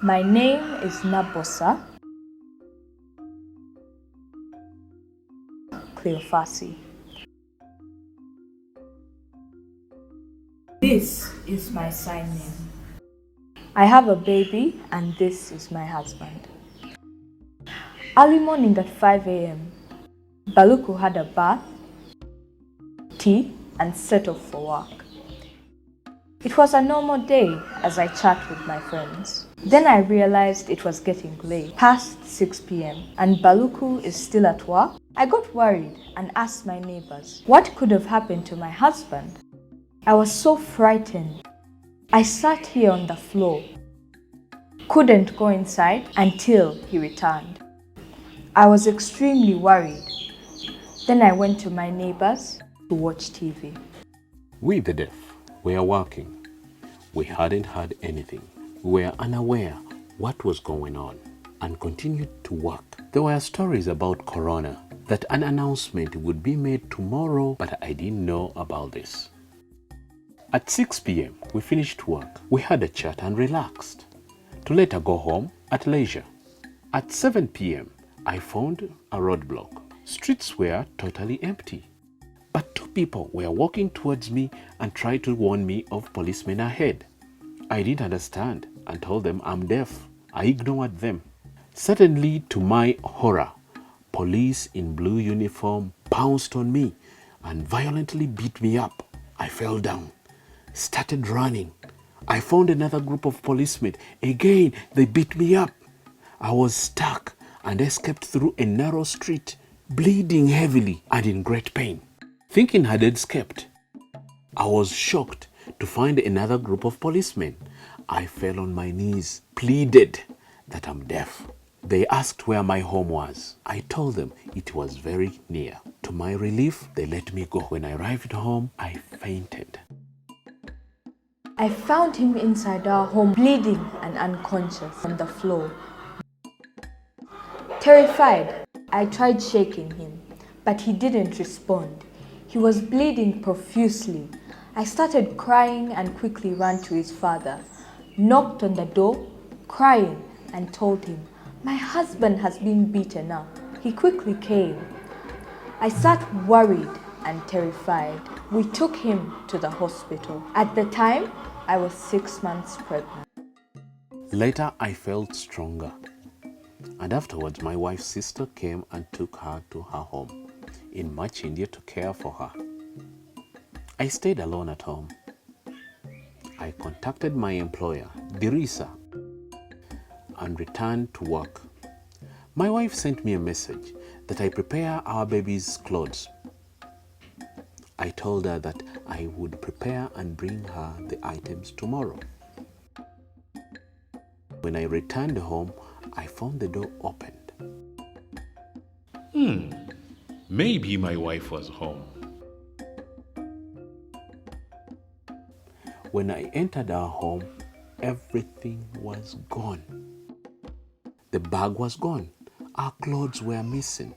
My name is Nabbosa Cleofasi. This is my sign name. I have a baby and this is my husband. Early morning at 5 a.m., Baluku had a bath, tea, and set off for work. It was a normal day as I chat with my friends. Then I realized it was getting late, past 6 p.m., and Baluku is still at work. I got worried and asked my neighbors what could have happened to my husband. I was so frightened. I sat here on the floor, couldn't go inside until he returned. I was extremely worried. Then I went to my neighbors to watch TV. We, the deaf, were working. We hadn't heard anything. We were unaware what was going on and continued to work. There were stories about Corona, that an announcement would be made tomorrow, but I didn't know about this. At 6 p.m., we finished work. We had a chat and relaxed, to later go home at leisure. At 7 p.m., I found a roadblock. Streets were totally empty. But two people were walking towards me and tried to warn me of policemen ahead. I didn't understand and told them I'm deaf. I ignored them. Suddenly, to my horror, police in blue uniform pounced on me and violently beat me up. I fell down, started running. I found another group of policemen. Again, they beat me up. I was stuck and escaped through a narrow street, bleeding heavily and in great pain. Thinking I had escaped, I was shocked to find another group of policemen. I fell on my knees, pleaded that I'm deaf. They asked where my home was. I told them it was very near. To my relief, they let me go. When I arrived home, I fainted. I found him inside our home, bleeding and unconscious on the floor. Terrified, I tried shaking him, but he didn't respond. He was bleeding profusely. I started crying and quickly ran to his father, knocked on the door, crying, and told him, "My husband has been beaten up." He quickly came. I sat worried and terrified. We took him to the hospital. At the time, I was 6 months pregnant. Later, I felt stronger. And afterwards, my wife's sister came and took her to her home in March, India, to care for her. I stayed alone at home. I contacted my employer, Dirisa, and returned to work. My wife sent me a message that I prepare our baby's clothes. I told her that I would prepare and bring her the items tomorrow. When I returned home, I found the door opened. Maybe my wife was home. When I entered our home, everything was gone. The bag was gone. Our clothes were missing.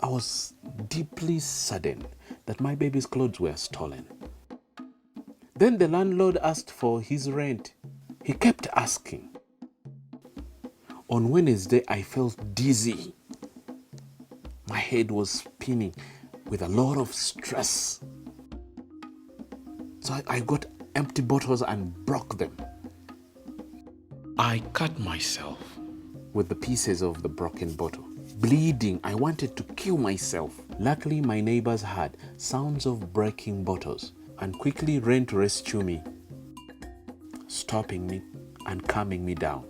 I was deeply saddened that my baby's clothes were stolen. Then the landlord asked for his rent. He kept asking. On Wednesday, I felt dizzy. My head was spinning with a lot of stress. So I got empty bottles and broke them I cut myself. with the pieces of the broken bottle. Bleeding, I wanted to kill myself. Luckily, my neighbors heard sounds of breaking bottles and quickly ran to rescue me, stopping me and calming me down.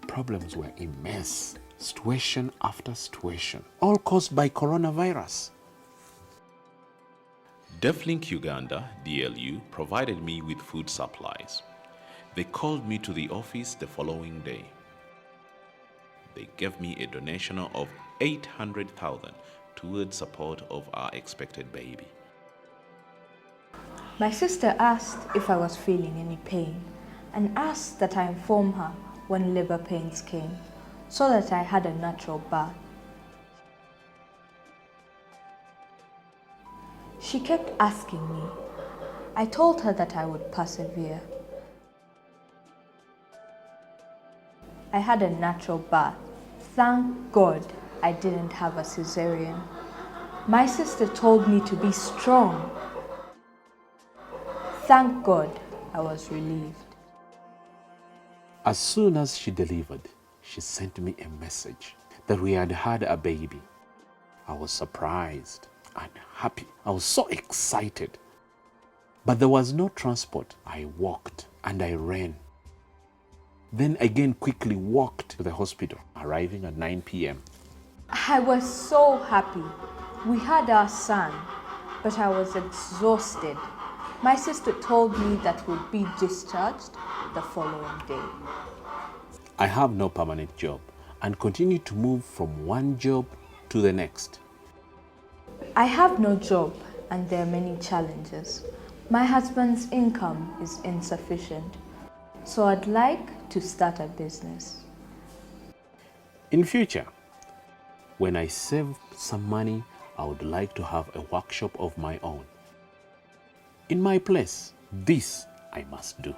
Problems were immense, situation after situation, all caused by coronavirus. DeafLink Uganda, DLU, provided me with food supplies. They called me to the office the following day. They gave me a donation of 800,000 towards support of our expected baby. My sister asked if I was feeling any pain and asked that I inform her when labor pains came so that I had a natural birth. She kept asking me, I told her that I would persevere. I had a natural birth. Thank God I didn't have a cesarean. My sister told me to be strong. Thank God I was relieved. As soon as she delivered, she sent me a message that we had had a baby. I was surprised and happy. I was so excited. But there was no transport. I walked and I ran. Then again quickly walked to the hospital, arriving at 9 p.m. I was so happy. We had our son, but I was exhausted. My sister told me that we'd be discharged the following day. I have no permanent job and continue to move from one job to the next. I have no job and there are many challenges. My husband's income is insufficient, so I'd like to start a business. In future, when I save some money, I would like to have a workshop of my own. In my place, this I must do.